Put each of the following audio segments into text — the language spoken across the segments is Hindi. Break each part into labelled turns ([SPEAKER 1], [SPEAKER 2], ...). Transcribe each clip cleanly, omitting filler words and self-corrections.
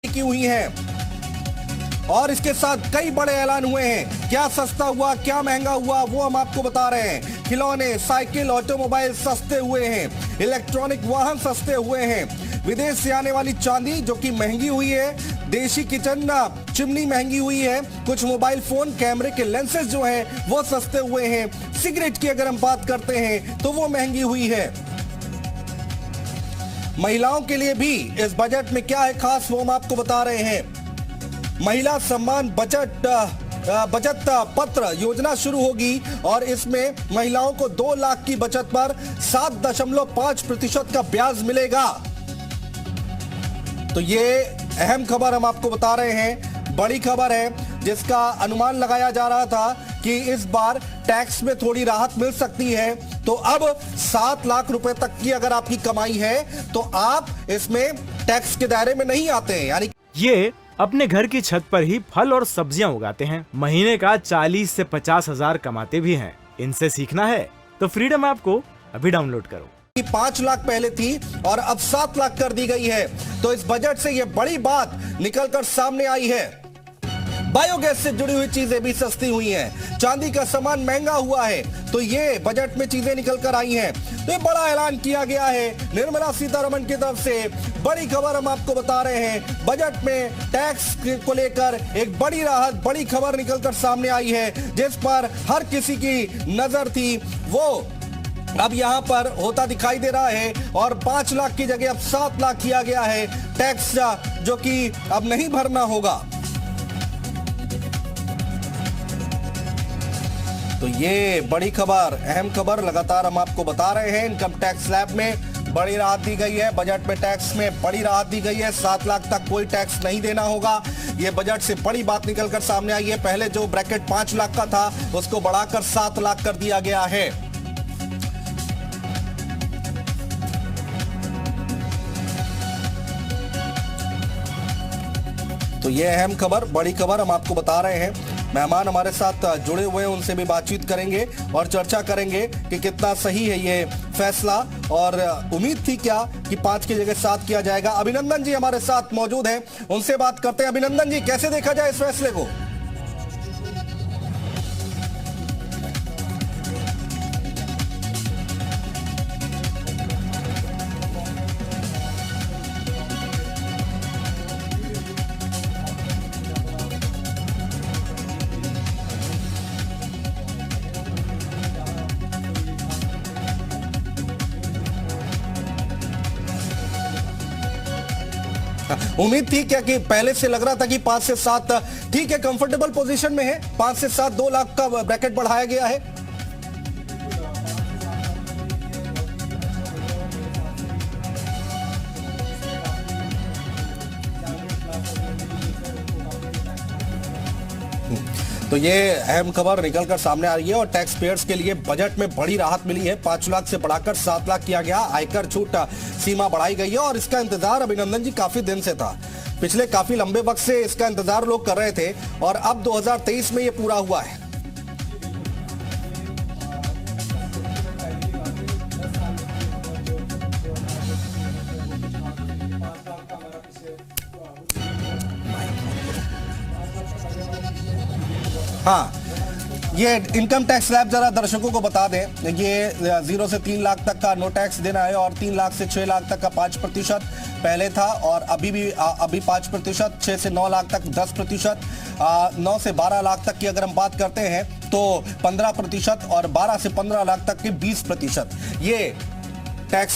[SPEAKER 1] की हुई हैं और इसके साथ कई बड़े ऐलान हुए हैं। क्या सस्ता हुआ, क्या महंगा हुआ, वो हम आपको बता रहे हैं। खिलौने, साइकिल, ऑटोमोबाइल सस्ते हुए हैं, इलेक्ट्रॉनिक वाहन सस्ते हुए हैं, विदेश से आने वाली चांदी जो कि महंगी हुई है, देशी किचन चिमनी महंगी हुई है, कुछ मोबाइल फोन, कैमरे के लेंसेज जो हैं वो सस्ते हुए हैं, सिगरेट की अगर हम बात करते हैं तो वो महंगी हुई है। महिलाओं के लिए भी इस बजट में क्या है खास, वो हम आपको बता रहे हैं। महिला सम्मान बचत पत्र योजना शुरू होगी और इसमें महिलाओं को 2 लाख की बचत पर 7.5% का ब्याज मिलेगा। तो ये अहम खबर हम आपको बता रहे हैं, बड़ी खबर है जिसका अनुमान लगाया जा रहा था कि इस बार टैक्स में थोड़ी राहत मिल सकती है। तो अब 7 लाख रुपए तक की अगर आपकी कमाई है तो आप इसमें टैक्स के दायरे में नहीं आते हैं। यानी
[SPEAKER 2] ये अपने घर की छत पर ही फल और सब्जियां उगाते हैं, महीने का 40 से 50 हजार कमाते भी हैं। इनसे सीखना है तो फ्रीडम ऐप को अभी डाउनलोड करो।
[SPEAKER 1] 5 लाख पहले थी और अब 7 लाख कर दी गई है। तो इस बजट से यह बड़ी बात निकलकर सामने आई है। बायोगैस से जुड़ी हुई चीजें भी सस्ती हुई हैं, चांदी का सामान महंगा हुआ है। तो ये बजट में चीजें निकलकर आई हैं। तो ये बड़ा ऐलान किया गया है निर्मला सीतारमण की तरफ से। बड़ी खबर हम आपको बता रहे हैं, बजट में टैक्स को लेकर एक बड़ी राहत, बड़ी खबर निकलकर सामने आई है जिस पर हर किसी की नजर थी, वो अब यहां पर होता दिखाई दे रहा है। और 5 लाख की जगह अब 7 लाख किया गया है टैक्स, जो कि अब नहीं भरना होगा। तो ये बड़ी खबर, अहम खबर लगातार हम आपको बता रहे हैं। इनकम टैक्स स्लैब में बड़ी राहत दी गई है, बजट में टैक्स में बड़ी राहत दी गई है। 7 लाख तक कोई टैक्स नहीं देना होगा। ये बजट से बड़ी बात निकलकर सामने आई है। पहले जो ब्रैकेट 5 लाख का था उसको बढ़ाकर 7 लाख कर दिया गया है। तो ये अहम खबर, बड़ी खबर हम आपको बता रहे हैं। मेहमान हमारे साथ जुड़े हुए हैं, उनसे भी बातचीत करेंगे और चर्चा करेंगे कि कितना सही है ये फैसला और उम्मीद थी क्या कि 5 की जगह 7 किया जाएगा। अभिनंदन जी हमारे साथ मौजूद हैं, उनसे बात करते हैं। अभिनंदन जी, कैसे देखा जाए इस फैसले को? उम्मीद थी क्या कि पहले से लग रहा था कि 5 से 7 ठीक है, कंफर्टेबल पोजीशन में है, 5 से 7 2 लाख का ब्रैकेट बढ़ाया गया है। तो ये अहम खबर निकलकर सामने आ रही है और टैक्स पेयर्स के लिए बजट में बड़ी राहत मिली है। 5 लाख से बढ़ाकर 7 लाख किया गया, आयकर छूट सीमा बढ़ाई गई है और इसका इंतजार अभिनंदन जी काफी दिन से था। पिछले काफी लंबे वक्त से इसका इंतजार लोग कर रहे थे और अब 2023 में ये पूरा हुआ है। हाँ, ये इनकम टैक्स स्लैब जरा दर्शकों को बता दें। ये 0 से 3 लाख तक का नो टैक्स देना है और 3 लाख से 6 लाख तक का 5% पहले था और अभी 5%, 6 से 9 लाख तक 10%, 9 से 12 लाख तक की अगर हम बात करते हैं तो 15% और 12 से 15 लाख तक के 20%। ये टैक्स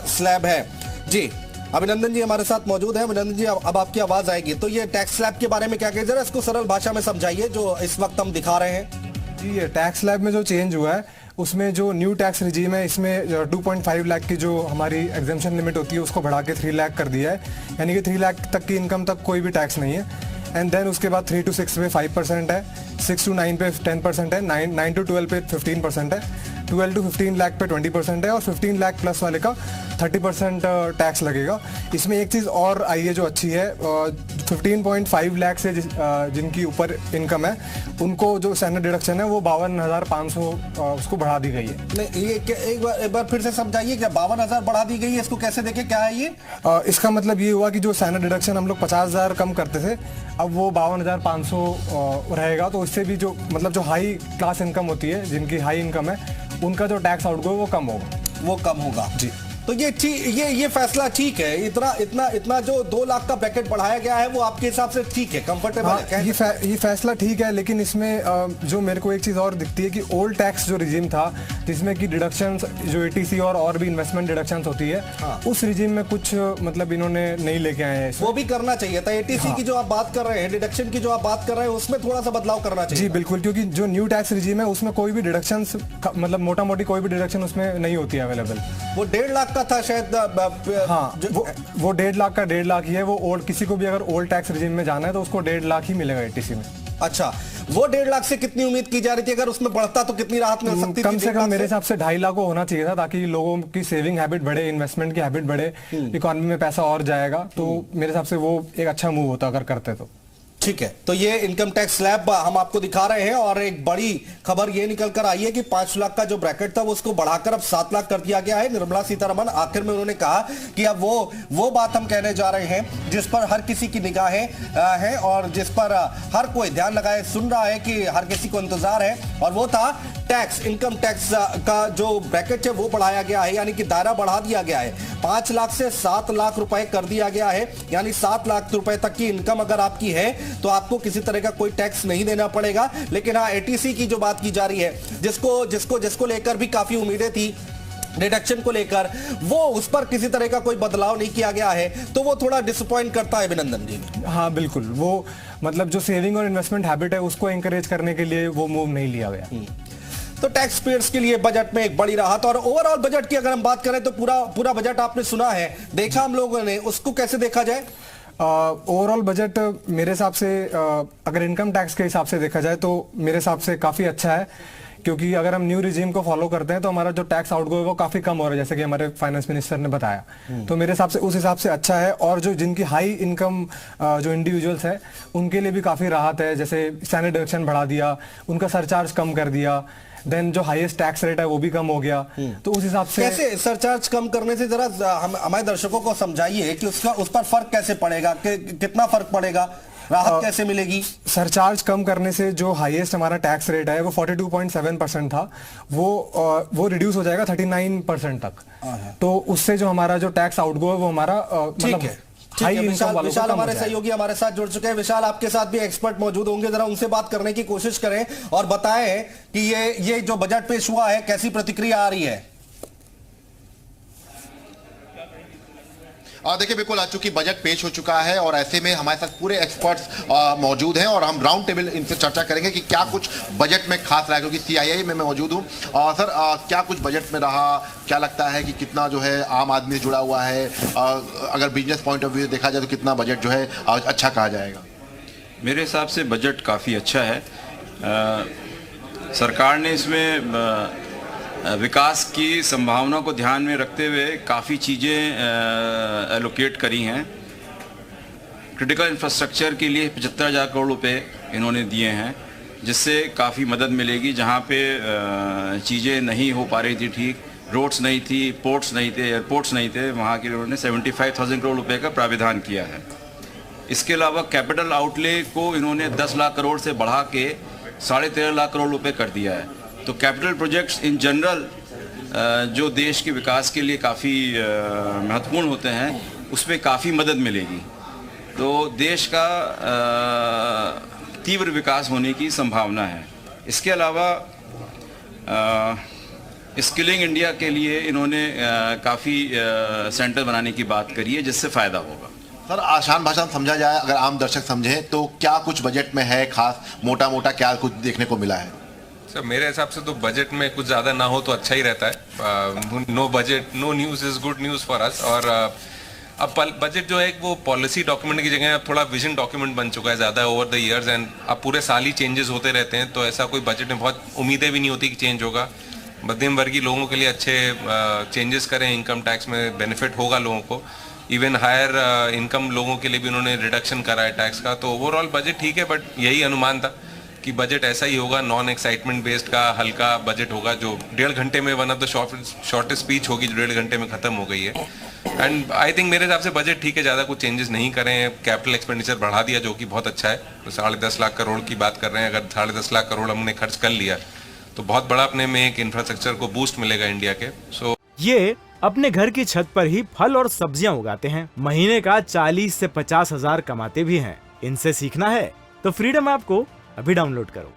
[SPEAKER 1] स्लैब है जी। अभिनंदन जी हमारे साथ मौजूद हैं। अभिनंदन जी, अब आपकी आवाज आएगी। तो ये टैक्स स्लैब के बारे में क्या कहें, जरा इसको सरल भाषा में समझाइए जो इस वक्त हम दिखा रहे हैं।
[SPEAKER 3] जी, ये टैक्स स्लैब में जो चेंज हुआ है उसमें जो न्यू टैक्स रिजीम है, इसमें 2.5 लाख की जो हमारी एग्जेम्पशन लिमिट होती है उसको बढ़ा के 3 लाख कर दिया है। यानी कि 3 लाख तक की इनकम तक कोई भी टैक्स नहीं है। एंड देन उसके बाद 3 to 6 पे 5% है, 6 to 9 पे 10% है, 9 to 12 पे 15% है। 12 to 15 लाख पे 20% है और 15 लाख प्लस वाले का 30% टैक्स लगेगा। इसमें एक चीज़ और आई है जो अच्छी है, 15.5 लाख से जिनकी ऊपर इनकम है उनको जो स्टैंडर्ड डिडक्शन है वो 52,500 उसको बढ़ा दी गई है।
[SPEAKER 1] नहीं, ये एक बार फिर से समझाइए, क्या 52,000 बढ़ा दी गई है? इसको कैसे देखें, क्या है ये?
[SPEAKER 3] इसका मतलब ये हुआ कि जो स्टैंडर्ड डिडक्शन हम लोग 50,000 कम करते थे, अब वो 52,500 रहेगा। तो इससे भी जो मतलब जो हाई क्लास इनकम होती है, जिनकी हाई इनकम है, उनका जो टैक्स आउटगो वो कम होगा
[SPEAKER 1] जी। तो ये फैसला ठीक है? इतना जो 2 लाख का ब्रैकेट बढ़ाया गया है वो आपके हिसाब से ठीक है, कंफर्टेबल है?
[SPEAKER 3] ये फैसला ठीक है, लेकिन इसमें जो मेरे को एक चीज़ और दिखती है कि ओल्ड टैक्स जो रिजीम था जिसमें कि डिडक्शंस जो एटीसी और भी इन्वेस्टमेंट डिडक्शंस होती है, उस रिजीम में कुछ मतलब इन्होंने नहीं लेके आए हैं।
[SPEAKER 1] वो भी करना चाहिए था। एटीसी की जो आप बात कर रहे हैं, डिडक्शन की जो आप बात कर रहे हैं, उसमें थोड़ा सा बदलाव करना चाहिए।
[SPEAKER 3] जी बिल्कुल, क्योंकि जो न्यू टैक्स रिजीम है उसमें कोई भी डिडक्शन मतलब मोटा मोटी कोई भी डिडक्शन उसमें नहीं होती है अवेलेबल।
[SPEAKER 1] वो 1.5 लाख का था शायद।
[SPEAKER 3] हाँ, वो 1.5 लाख का 1.5 लाख ही है। वो ओल्ड, किसी को भी अगर ओल्ड टैक्स रिजीम में जाना है तो उसको 1.5 लाख ही मिलेगा एटीसी में।
[SPEAKER 1] अच्छा, वो 1.5 लाख से कितनी उम्मीद की जा रही थी? अगर उसमें बढ़ता तो कितनी राहत मिल सकती थी?
[SPEAKER 3] कम से कम मेरे हिसाब से 2.5 लाख को होना चाहिए था, ताकि लोगों की सेविंग हैबिट बढ़े, इन्वेस्टमेंट की हैबिट बढ़े, इकोनॉमी में पैसा और जाएगा। तो मेरे हिसाब से वो एक अच्छा मूव होता अगर करते तो।
[SPEAKER 1] ठीक है, तो ये इनकम टैक्स स्लैब हम आपको दिखा रहे हैं और एक बड़ी खबर ये निकल कर आई है कि 5 लाख का जो ब्रैकेट था वो उसको बढ़ाकर अब 7 लाख कर दिया गया है। निर्मला सीतारमण आखिर में उन्होंने कहा कि अब वो बात हम कहने जा रहे हैं जिस पर हर किसी की निगाहें हैं और जिस पर हर कोई ध्यान लगाए सुन रहा है, कि हर किसी को इंतजार है, और वो था टैक्स। इनकम टैक्स का जो ब्रैकेट है वो बढ़ाया गया है, यानी कि दायरा बढ़ा दिया गया है। 5 लाख से 7 लाख रुपए कर दिया गया है, यानी 7 लाख रुपए तक की इनकम अगर आपकी है तो आपको किसी तरह का कोई टैक्स नहीं देना पड़ेगा। लेकिन हाँ, एटीसी की जो बात की जा रही है, जिसको लेकर भी काफी उम्मीदें थी डिडक्शन को लेकर, वो उस पर किसी तरह का कोई बदलाव नहीं किया गया है, तो वो थोड़ा डिसअपॉइंट करता है अभिनंदन जी।
[SPEAKER 3] हाँ बिल्कुल, वो मतलब जो सेविंग और इन्वेस्टमेंट हैबिट है उसको एंकरेज करने के लिए वो मूव नहीं लिया गया।
[SPEAKER 1] तो टैक्स पेयर्स के लिए बजट में एक बड़ी राहत। और ओवरऑल बजट की अगर हम बात करें तो पूरा बजट आपने सुना है, देखा हम लोगों ने, उसको कैसे देखा जाए?
[SPEAKER 3] ओवरऑल बजट मेरे हिसाब से अगर इनकम टैक्स के हिसाब से देखा जाए तो मेरे हिसाब से काफ़ी अच्छा है, क्योंकि अगर हम न्यू रिजीम को फॉलो करते हैं तो हमारा जो टैक्स आउटगो है वो काफ़ी कम हो रहा है, जैसे कि हमारे फाइनेंस मिनिस्टर ने बताया। तो मेरे हिसाब से उस हिसाब से अच्छा है। और जो जिनकी हाई इनकम जो इंडिविजुअल्स है उनके लिए भी काफ़ी राहत है, जैसे स्टैंडर्ड डिडक्शन बढ़ा दिया, उनका सरचार्ज कम कर दिया, देन जो हाईएस्ट टैक्स रेट है वो भी कम हो गया। तो उस हिसाब से
[SPEAKER 1] कैसे सरचार्ज कम करने से जरा हमारे दर्शकों को समझाइए कि उस पर फर्क कैसे पड़ेगा, कितना फर्क पड़ेगा, राहत कैसे मिलेगी?
[SPEAKER 3] सरचार्ज कम करने से जो हाईएस्ट हमारा टैक्स रेट है वो 42.7% था, वो रिड्यूस हो जाएगा 39% तक। तो उससे जो हमारा जो टैक्स आउटगो है वो हमारा मतलब
[SPEAKER 1] विशाल हमारे सहयोगी हमारे साथ जुड़ चुके हैं। विशाल, आपके साथ भी एक्सपर्ट मौजूद होंगे, जरा उनसे बात करने की कोशिश करें और बताएं कि ये जो बजट पेश हुआ है कैसी प्रतिक्रिया आ रही है।
[SPEAKER 4] देखिए, बिल्कुल आज चूंकि बजट पेश हो चुका है और ऐसे में हमारे साथ पूरे एक्सपर्ट्स मौजूद हैं और हम राउंड टेबल इनसे चर्चा करेंगे कि क्या कुछ बजट में खास रहा है, क्योंकि सीआईआई में मैं मौजूद हूं। सर, क्या कुछ बजट में रहा, क्या लगता है कि कितना जो है आम आदमी से जुड़ा हुआ है, अगर बिजनेस पॉइंट ऑफ व्यू देखा जाए तो कितना बजट जो है अच्छा कहा जाएगा?
[SPEAKER 5] मेरे हिसाब से बजट काफ़ी अच्छा है। सरकार ने इसमें विकास की संभावना को ध्यान में रखते हुए काफ़ी चीज़ें एलोकेट करी हैं। क्रिटिकल इंफ्रास्ट्रक्चर के लिए 75,000 करोड़ रुपए इन्होंने दिए हैं, जिससे काफ़ी मदद मिलेगी। जहाँ पे चीज़ें नहीं हो पा रही थी ठीक, रोड्स नहीं थी, पोर्ट्स नहीं थे, एयरपोर्ट्स नहीं थे, वहाँ के लिए उन्होंने 75,000 करोड़ रुपए का प्राविधान किया है। इसके अलावा कैपिटल आउटले को इन्होंने 10 लाख करोड़ से बढ़ा के 13.5 लाख करोड़ रुपए कर दिया है। तो कैपिटल प्रोजेक्ट्स इन जनरल जो देश के विकास के लिए काफ़ी महत्वपूर्ण होते हैं, उसमें काफ़ी मदद मिलेगी। तो देश का तीव्र विकास होने की संभावना है। इसके अलावा स्किलिंग इंडिया के लिए इन्होंने काफ़ी सेंटर बनाने की बात करी है, जिससे फ़ायदा होगा।
[SPEAKER 4] सर, आसान भाषा में समझा जाए, अगर आम दर्शक समझें तो क्या कुछ बजट में है खास, मोटा मोटा क्या कुछ देखने को मिला है?
[SPEAKER 6] सर, मेरे हिसाब से तो बजट में कुछ ज़्यादा ना हो तो अच्छा ही रहता है। No budget no news is good news for us. और अब बजट जो है वो पॉलिसी डॉक्यूमेंट की जगह अब थोड़ा विजन डॉक्यूमेंट बन चुका है ज़्यादा ओवर द ईयर्स। एंड अब पूरे साल ही चेंजेस होते रहते हैं, तो ऐसा कोई बजट में बहुत उम्मीदें भी नहीं होती कि चेंज होगा। मध्यम वर्गीय लोगों के लिए अच्छे चेंजेस करें, इनकम टैक्स में बेनिफिट होगा लोगों को। इवन हायर इनकम लोगों के लिए भी उन्होंने रिडक्शन करा है टैक्स का। तो ओवरऑल बजट ठीक है, बट यही अनुमान था कि बजट ऐसा ही होगा, नॉन एक्साइटमेंट बेस्ड का हल्का बजट होगा, जो 1.5 घंटे में one of the shortest speech होगी जो 1.5 घंटे में खत्म हो गई है। एंड आई थिंक मेरे हिसाब से बजट ठीक है, ज़्यादा कुछ चेंजेस नहीं करें। कैपिटल एक्सपेंडिचर बढ़ा दिया जो कि बहुत अच्छा है। तो 10.5 लाख करोड़ की बात कर रहे हैं, अगर 10.5 लाख करोड़ हमने खर्च कर लिया तो बहुत बड़ा अपने में एक इंफ्रास्ट्रक्चर को बूस्ट मिलेगा इंडिया के।
[SPEAKER 2] ये अपने घर की छत पर ही फल और सब्जियां उगाते हैं, महीने का 40 से 50 हजार कमाते भी हैं। इनसे सीखना है तो फ्रीडम ऐप को अभी डाउनलोड करो।